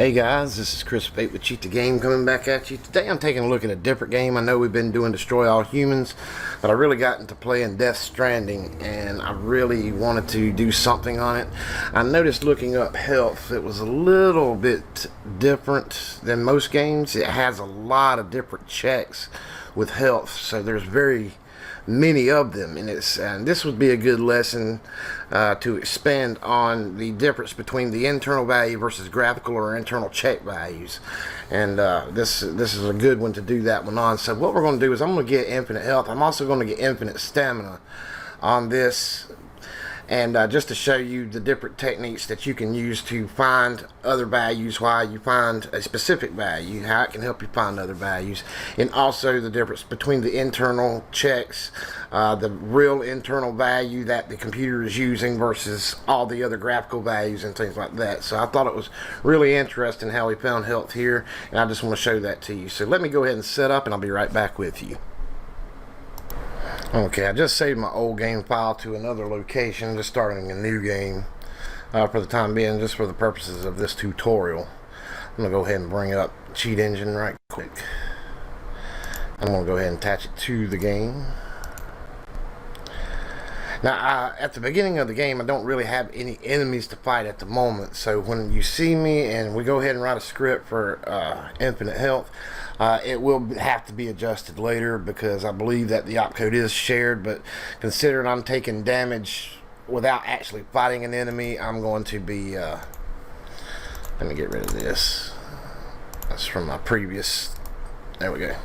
Hey guys, this is Chris Bate with Cheat the Game coming back at you. Today I'm taking a look at a different game. I know we've been doing Destroy All Humans, but I really got into playing Stranding, and I really wanted to do something on it. I noticed looking up health, it was a little bit different than most games. It has a lot of different checks with health, so there's very many of them, and this would be a good lesson to expand on the difference between the internal value versus graphical or internal check values, and this is a good one to do that one on. So what we're going to do is I'm going to get infinite health. I'm also going to get infinite stamina on this, and just to show you the different techniques that you can use to find other values while you find a specific value, how it can help you find other values, and also the difference between the internal checks, the real internal value that the computer is using versus all the other graphical values and things like that. So I thought it was really interesting how we found health here, and I just want to show that to you. So let me go ahead and set up, and I'll be right back with you. Okay, I just saved my old game file to another location, just starting a new game for the time being, just for the purposes of this tutorial. I'm going to go ahead and bring up Cheat Engine right quick. I'm going to go ahead and attach it to the game. Now, at the beginning of the game, I don't really have any enemies to fight at the moment, so when you see me and we go ahead and write a script for infinite health, it will have to be adjusted later because I believe that the opcode is shared, but considering I'm taking damage without actually fighting an enemy, I'm going to be, let me get rid of this. That's from my previous, there we go.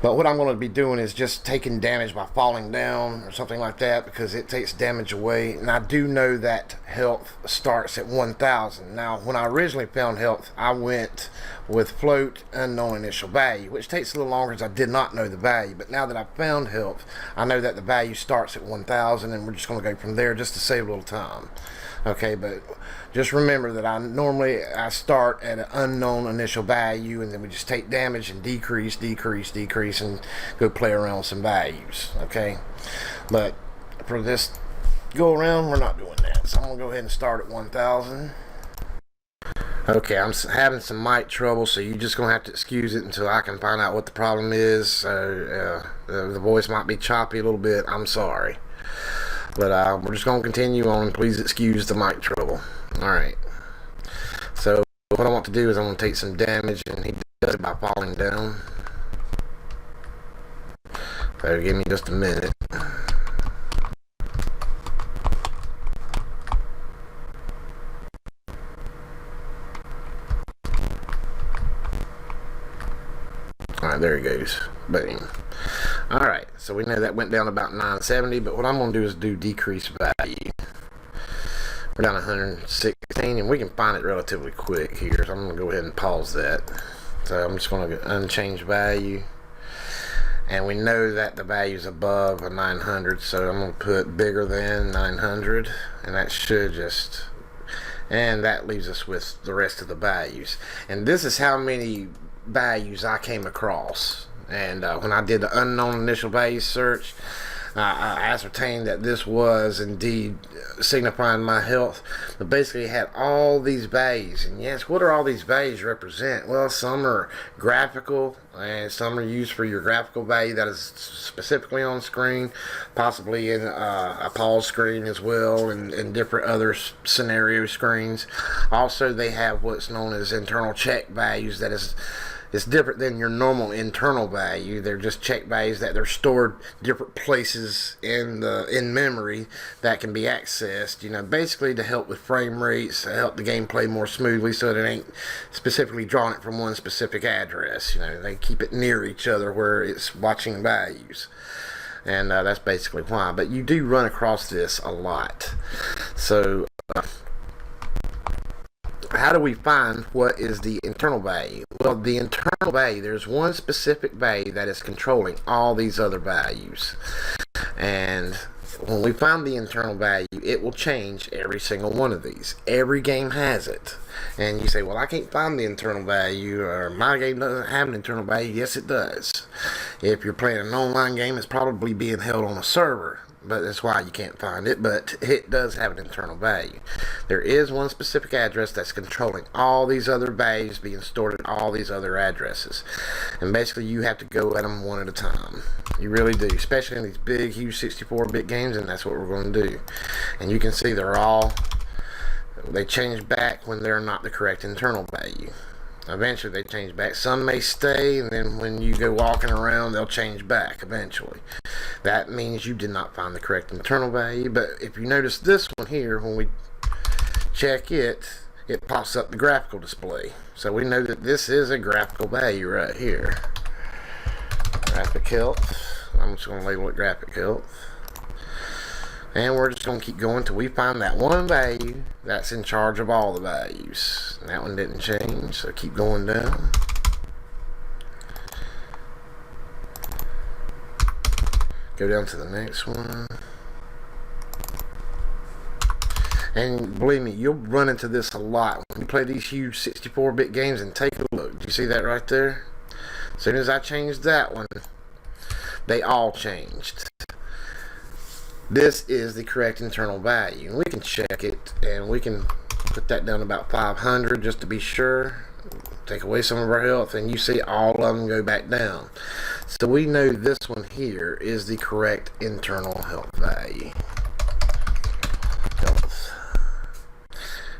But what I'm going to be doing is just taking damage by falling down or something like that, because it takes damage away. And I do know that health starts at 1,000. Now, when I originally found health, I went with float unknown initial value, which takes a little longer because I did not know the value. But now that I've found health, I know that the value starts at 1,000, and we're just going to go from there just to save a little time. Okay, but just remember that I start at an unknown initial value, and then we just take damage and decrease, and go play around with some values. Okay, but for this go around, we're not doing that. So I'm gonna go ahead and start at 1,000. Okay, I'm having some mic trouble, so you're just gonna have to excuse it until I can find out what the problem is. So the voice might be choppy a little bit. I'm sorry. But we're just going to continue on. Please excuse the mic trouble. Alright. So what I want to do is I'm going to take some damage, and he does it by falling down. So give me just a minute. Alright, there he goes. Boom. Alright, so we know that went down about 970, but what I'm going to do is do decrease value. We're down 116, and we can find it relatively quick here, so I'm going to go ahead and pause that. So I'm just going to go unchanged value, and we know that the value is above a 900, so I'm going to put bigger than 900, and that should just, and that leaves us with the rest of the values. And this is how many values I came across. And when I did the unknown initial value search, I ascertained that this was indeed signifying my health. But basically it had all these values, and yes, what are all these values represent? Well, some are graphical, and some are used for your graphical value that is specifically on screen, possibly in a pause screen as well, and different other scenario screens. Also, they have what's known as internal check values. That is, it's different than your normal internal value. They're just check values that they're stored different places in memory that can be accessed. You know, basically to help with frame rates, to help the game play more smoothly, so that it ain't specifically drawing it from one specific address. You know, they keep it near each other where it's watching values, and that's basically why. But you do run across this a lot. So how do we find what is the internal value? Well, the internal value, there's one specific value that is controlling all these other values. And when we find the internal value, it will change every single one of these. Every game has it. And you say, well, I can't find the internal value, or my game doesn't have an internal value. Yes, it does. If you're playing an online game, it's probably being held on a server, but that's why you can't find it. But it does have an internal value. There is one specific address that's controlling all these other values being stored in all these other addresses, and basically you have to go at them one at a time. You really do, especially in these big, huge 64-bit games, and that's what we're going to do. And you can see they change back when they're not the correct internal value. Eventually they change back. Some may stay, and then when you go walking around, they'll change back eventually. That means you did not find the correct internal value. But if you notice this one here, when we check it, it pops up the graphical display. So we know that this is a graphical value right here. Graphic health. I'm just going to label it graphic health. And we're just going to keep going till we find that one value that's in charge of all the values. And that one didn't change, so keep going down. Go down to the next one. And believe me, you'll run into this a lot when you play these huge 64-bit games. And take a look. Do you see that right there? As soon as I changed that one, they all changed. This is the correct internal value. And we can check it, and we can put that down about 500 just to be sure. Take away some of our health, and you see all of them go back down. So we know this one here is the correct internal health value. Health.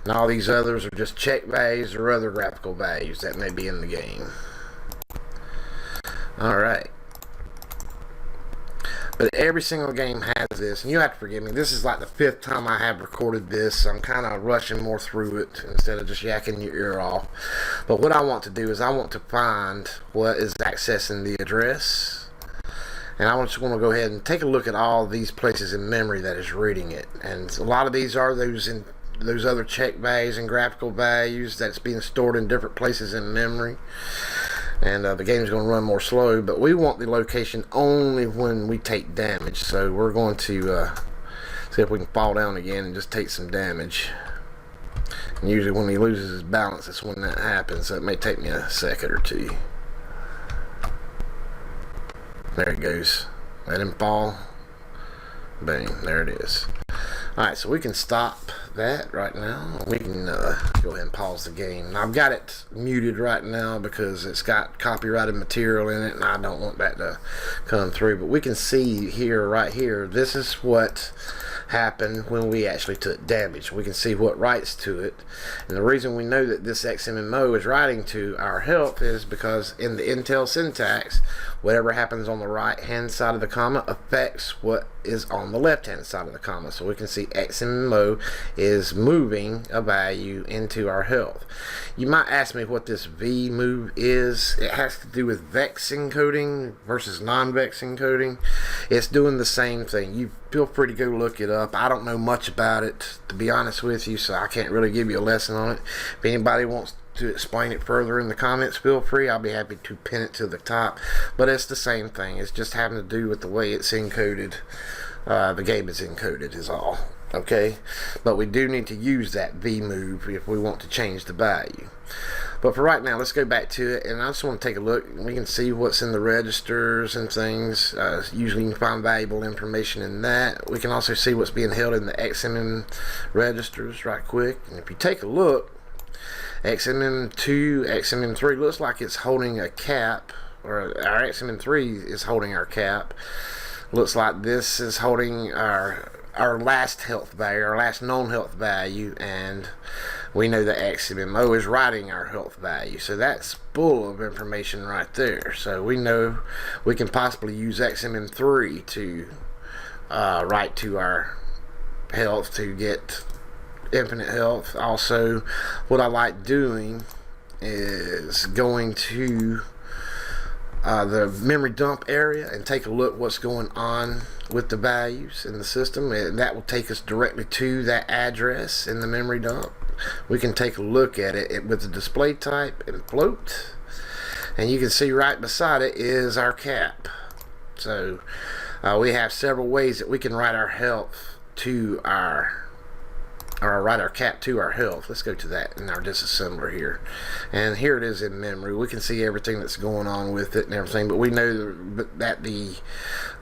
And all these others are just check values or other graphical values that may be in the game. Alright. But every single game has this, and you have to forgive me, this is like the 5th time I have recorded this, so I'm kind of rushing more through it instead of just yakking your ear off. But what I want to do is I want to find what is accessing the address, and I just want to go ahead and take a look at all these places in memory that is reading it. And a lot of these are those other check values and graphical values that's being stored in different places in memory. And the game is going to run more slow, but we want the location only when we take damage. So we're going to see if we can fall down again and just take some damage. And usually when he loses his balance, that's when that happens. So it may take me a second or two. There it goes. Let him fall. Boom, there it is. Alright, so we can stop that right now. We can go ahead and pause the game. Now, I've got it muted right now because it's got copyrighted material in it, and I don't want that to come through. But we can see here, right here, this is what happened when we actually took damage. We can see what writes to it. And the reason we know that this XMMO is writing to our health is because in the Intel syntax, whatever happens on the right hand side of the comma affects what is on the left hand side of the comma. So we can see XMMO is moving a value into our health. You might ask me what this V move is. It has to do with vex encoding versus non-vex encoding. It's doing the same thing. You feel free to go look it up. I don't know much about it, to be honest with you, so I can't really give you a lesson on it. If anybody wants to explain it further in the comments, feel free. I'll be happy to pin it to the top. But it's the same thing. It's just having to do with the way it's encoded. The game is encoded is all. Okay? But we do need to use that V move if we want to change the value. But for right now, let's go back to it, and I just want to take a look. We can see what's in the registers and things. Usually you can find valuable information in that. We can also see what's being held in the XMM registers right quick. And if you take a look, XMM2, XMM3 looks like it's holding a cap, or our XMM3 is holding our cap. Looks like this is holding our last health value, our last known health value, and we know that XMMO is writing our health value. So that's full of information right there. So we know we can possibly use XMM3 to write to our health to get infinite health. Also, what I like doing is going to the memory dump area and take a look what's going on with the values in the system, and that will take us directly to that address in the memory dump. We can take a look at it with the display type and float, and you can see right beside it is our cap. So We have several ways that we can write our health to our or write our cap to our health. Let's go to that in our disassembler here, and here it is in memory. We can see everything that's going on with it and everything, but we know that the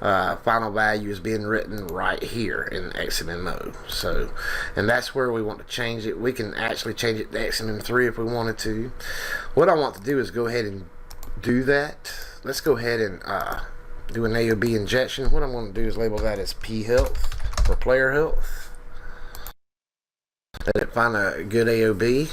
final value is being written right here in XMMO. So, and that's where we want to change it. We can actually change it to XMM3 if we wanted to. What I want to do is go ahead and do that. Let's go ahead and do an AOB injection. What I'm going to do is label that as P health for player health. Let it find a good AOB.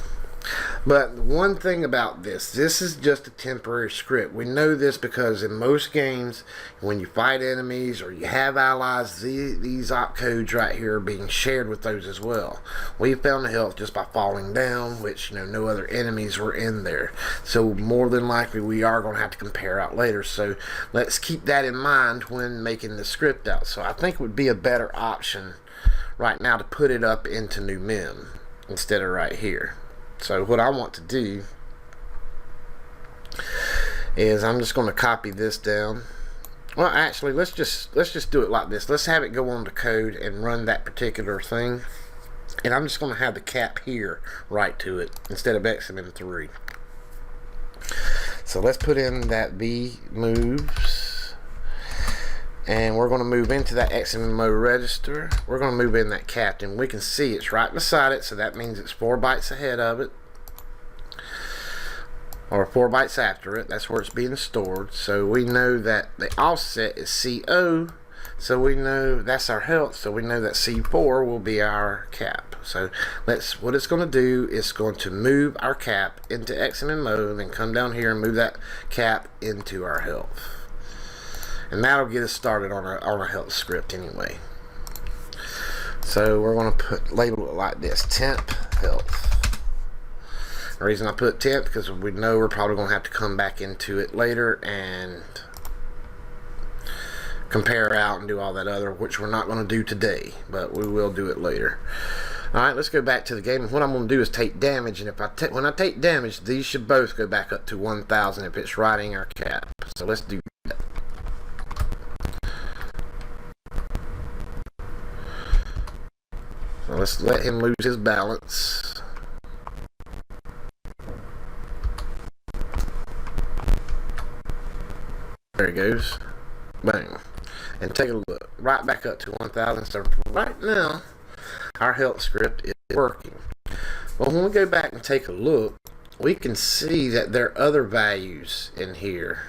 But one thing about this is just a temporary script. We know this because in most games, when you fight enemies or you have allies, these opcodes right here are being shared with those as well. We found the health just by falling down, which no other enemies were in there. So more than likely we are going to have to compare out later. So let's keep that in mind when making the script out. So I think it would be a better option right now to put it up into new mem instead of right here. So what I want to do is I'm just going to copy this down. Well, actually, let's just do it like this. Let's have it go on to code and run that particular thing, and I'm just going to have the cap here right to it instead of XMM3. So let's put in that V moves, and we're going to move into that XMMO register. We're going to move in that cap, and we can see it's right beside it, so that means it's 4 bytes ahead of it, or 4 bytes after it. That's where it's being stored. So we know that the offset is CO, so we know that's our health, so we know that C4 will be our cap. So what it's going to do is going to move our cap into XMMO, then come down here and move that cap into our health. And that'll get us started on a health script anyway. So we're going to label it like this: temp health. The reason I put temp because we know we're probably going to have to come back into it later and compare out and do all that other, which we're not going to do today, but we will do it later. Alright, let's go back to the game. What I'm going to do is take damage, and if when I take damage, these should both go back up to 1000 if it's writing our cap. So let's do that. So let's let him lose his balance. There he goes. Bang. And take a look. Right back up to 1000. So right now, our health script is working. Well, when we go back and take a look, we can see that there are other values in here.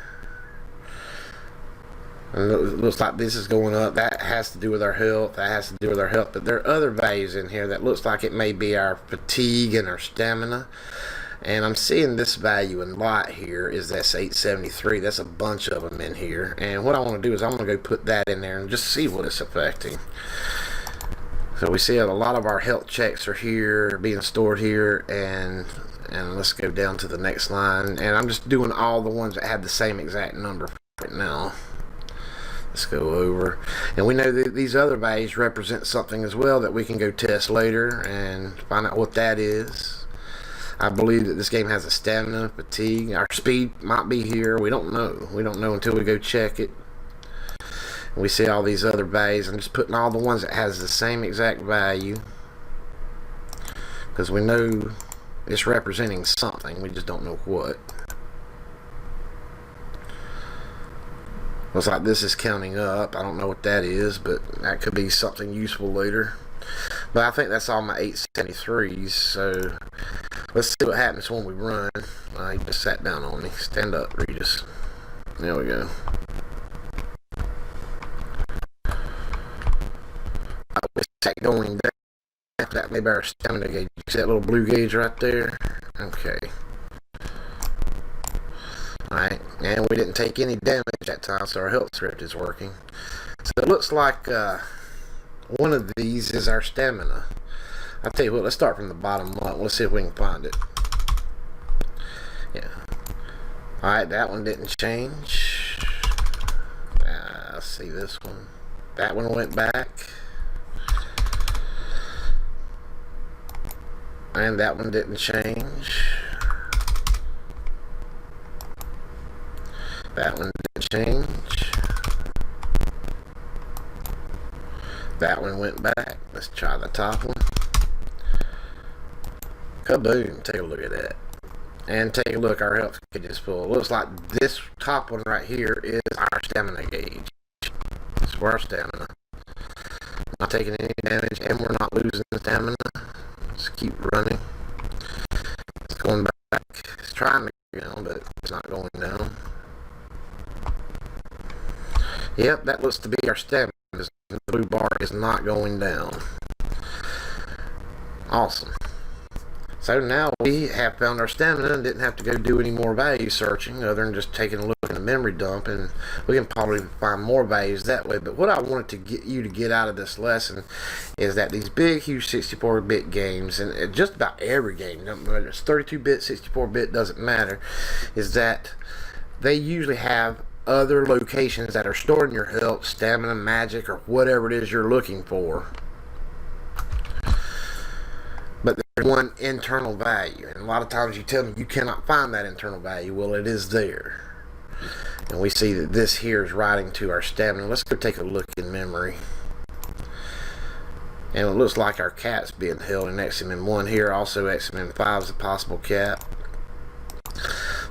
And it looks like this is going up. That has to do with our health. That has to do with our health. But there are other values in here that looks like it may be our fatigue and our stamina. And I'm seeing this value in light here is that's 873. That's a bunch of them in here. And what I want to do is I'm going to go put that in there and just see what it's affecting. So we see a lot of our health checks are here, being stored here, and let's go down to the next line. And I'm just doing all the ones that have the same exact number right now. Let's go over, and we know that these other values represent something as well that we can go test later and find out what that is. I believe that this game has a stamina, fatigue, our speed might be here. We don't know. We don't know until we go check it. And we see all these other values. I'm just putting all the ones that has the same exact value because we know it's representing something. We just don't know what. Looks like this is counting up. I don't know what that is, but that could be something useful later. But I think that's all my 873s. So let's see what happens when we run. He just sat down on me. Stand up, Regis. There we go. We start going down. That may be our stamina gauge. You see that little blue gauge right there? Okay. Alright, and we didn't take any damage that time, so our health script is working. So it looks like one of these is our stamina. I'll tell you what, let's start from the bottom up. Let's see if we can find it. Yeah. Alright, that one didn't change. Let's see this one. That one went back. And that one didn't change. That one didn't change. That one went back. Let's try the top one. Kaboom. Take a look at that. And take a look, our health gauge is full. It looks like this top one right here is our stamina gauge. It's for our stamina. Not taking any damage, and we're not losing stamina. Just keep running. It's going back. It's trying to go down, but it's not going down. Yep, that looks to be our stamina. The blue bar is not going down. Awesome. So now we have found our stamina and didn't have to go do any more value searching other than just taking a look in the memory dump, and we can probably find more values that way. But what I wanted to get you to get out of this lesson is that these big, huge 64-bit games, and just about every game, whether it's 32-bit, 64-bit, doesn't matter, is that they usually have other locations that are storing your health, stamina, magic, or whatever it is you're looking for. But there's one internal value, and a lot of times you tell me you cannot find that internal value. Well, it is there, and we see that this here is writing to our stamina. Let's go take a look in memory, and it looks like our cat's being held in XMM1 here. Also, XMM5 is a possible cat.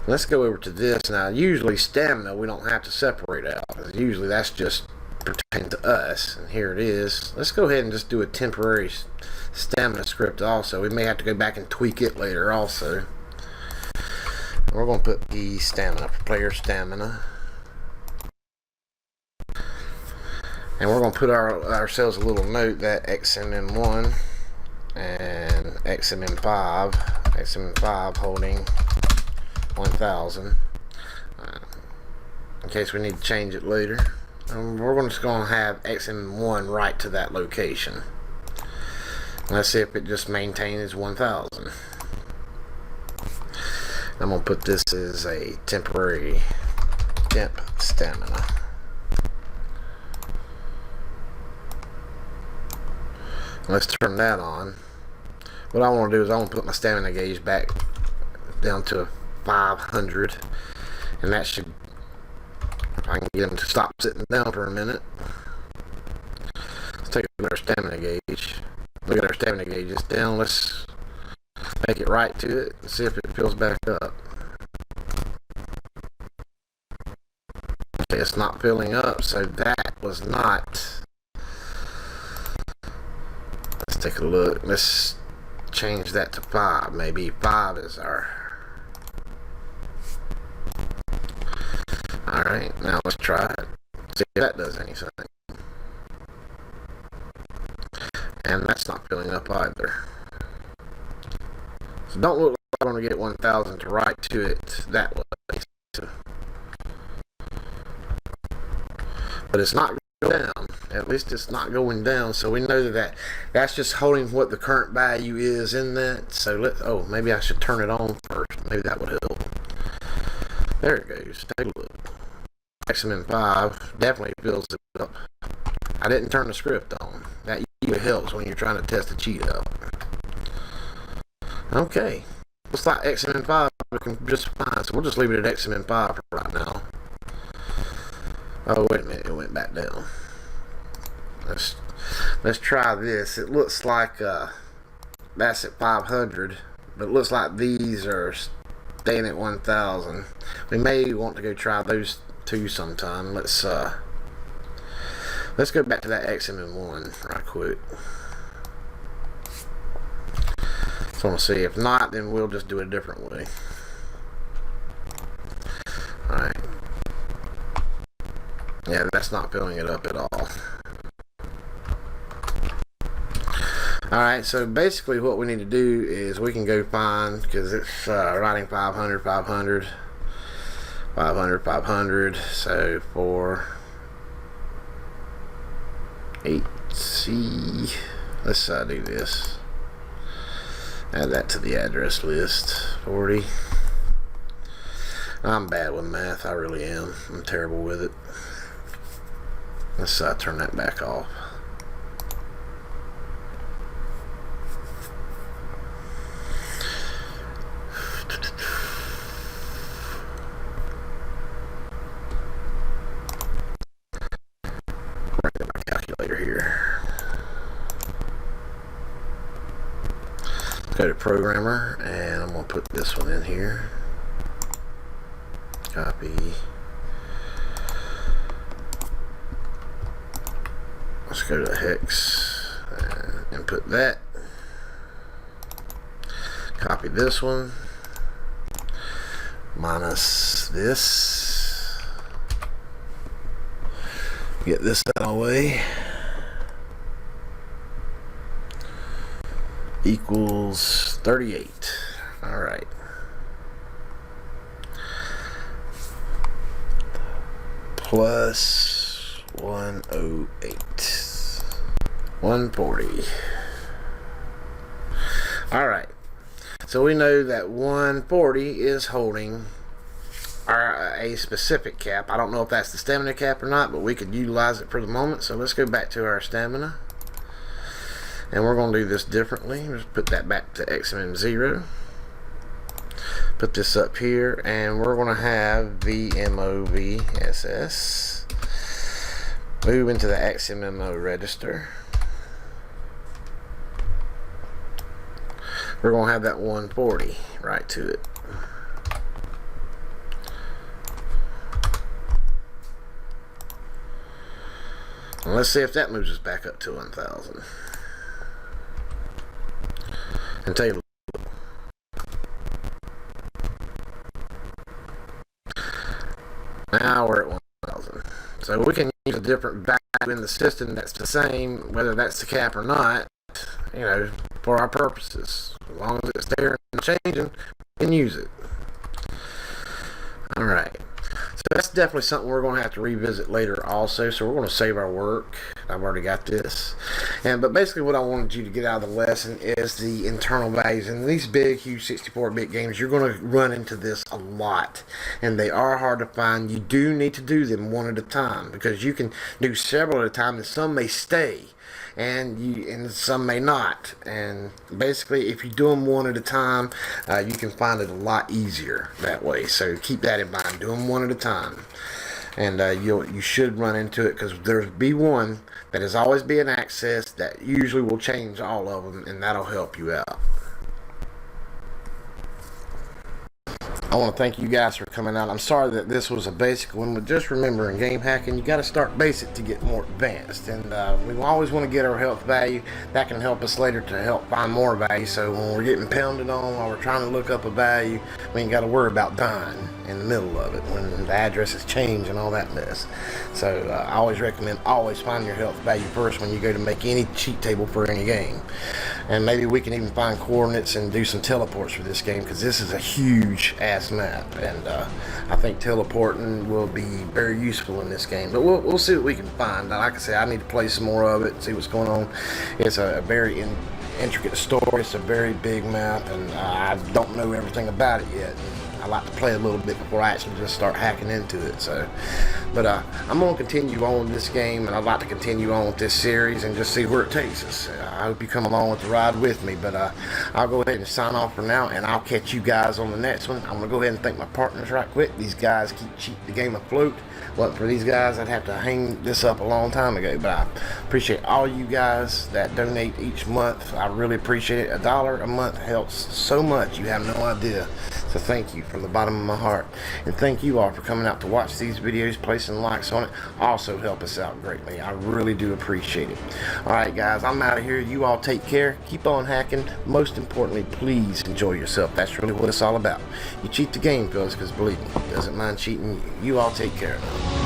Let's go over to this now. Usually, stamina we don't have to separate out. Usually, that's just pertain to us, and here it is. Let's go ahead and just do a temporary stamina script also. We may have to go back and tweak it later also. We're going to put the stamina for player stamina, and we're going to put ourselves a little note that XMM1 and XMM5 holding 1000 in case we need to change it later. We're just going to have XM1 right to that location. Let's see if it just maintains 1000. I'm going to put this as a temporary temp stamina. Let's turn that on. What I want to do is I want to put my stamina gauge back down to 500, and that should, I can get him to stop sitting down for a minute. Let's take a look at our stamina gauge. Look at our stamina gauge. It's down. Let's make it right to it and see if it fills back up. Okay, it's not filling up, so that was not. Let's take a look. Let's change that to 5. Maybe 5 is our. Alright, now let's try it. See if that does anything. And that's not filling up either. So don't look like I'm going to get 1000 to write to it that way. But it's not going down. At least it's not going down. So we know that that's just holding what the current value is in that. So oh, maybe I should turn it on first. Maybe that would help. There it goes. Take a look. XMM5 definitely fills it up. I didn't turn the script on. That usually helps when you're trying to test a cheat out. Okay. Looks like XMM5 working just fine, so we'll just leave it at XMM5 for right now. Oh, wait a minute. It went back down. Let's try this. It looks like that's at 500, but it looks like these are staying at 1000. We may want to go try those two sometime. Let's go back to that XMM1 right quick. So I want to see. If not, then we'll just do it a different way. Alright. Yeah, that's not filling it up at all. Alright, so basically what we need to do is we can go find, because it's writing 500, 500, 500, 500, so 4, 8C. Let's do this. Add that to the address list. 40. I'm bad with math, I really am. I'm terrible with it. Let's turn that back off. Bring my calculator here. go to programmer, and I'm going to put this one in here. Copy. Let's go to hex and put that. Copy this one. Minus this. Get this out of the way. Equals 38. All right. Plus 108. 140. All right. So we know that 140 is holding a specific cap. I don't know if that's the stamina cap or not, but we could utilize it for the moment. So let's go back to our stamina. And we're going to do this differently. Let's put that back to XMM0. Put this up here, and we're going to have VMOVSS. Move into the XMMO register. We're going to have that 140 right to it. And let's see if that moves us back up to 1,000. And take a look. Now we're at 1,000. So we can use a different value in the system that's the same, whether that's the cap or not, you know, for our purposes. As long as it's there and changing, we can use it. Alright. So that's definitely something we're going to have to revisit later also. So we're going to save our work. I've already got this. But basically what I wanted you to get out of the lesson is the internal values. In these big, huge 64-bit games, you're going to run into this a lot. And they are hard to find. You do need to do them one at a time, because you can do several at a time and some may stay. And some may not. And basically, if you do them one at a time, you can find it a lot easier that way. So keep that in mind. Do them one at a time, and you should run into it, because there'll be one that is always being accessed that usually will change all of them, and that'll help you out. I want to thank you guys for coming out. I'm sorry that this was a basic one, but just remember, in game hacking, you got to start basic to get more advanced. And we always want to get our health value. That can help us later to help find more value. So when we're getting pounded on while we're trying to look up a value, we ain't got to worry about dying in the middle of it when the addresses change and all that mess. So I always recommend always find your health value first when you go to make any cheat table for any game. And maybe we can even find coordinates and do some teleports for this game, because this is a huge ass map, and I think teleporting will be very useful in this game. But we'll see what we can find. Like I said, I need to play some more of it, see what's going on. It's a very intricate story. It's a very big map, and I don't know everything about it yet. I like to play a little bit before I actually just start hacking into it. But I'm going to continue on with this game, and I'd like to continue on with this series and just see where it takes us. I hope you come along with the ride with me, but I'll go ahead and sign off for now, and I'll catch you guys on the next one. I'm going to go ahead and thank my partners right quick. These guys keep the game afloat. Wasn't for these guys, I'd have to hang this up a long time ago. But I appreciate all you guys that donate each month. I really appreciate it. $1 a month helps so much, you have no idea. So thank you from the bottom of my heart. And thank you all for coming out to watch these videos, placing likes on it. Also help us out greatly. I really do appreciate it. Alright guys, I'm out of here. You all take care. Keep on hacking. Most importantly, please enjoy yourself. That's really what it's all about. You cheat the game, fellas, because believe me, it doesn't mind cheating you. You all take care now.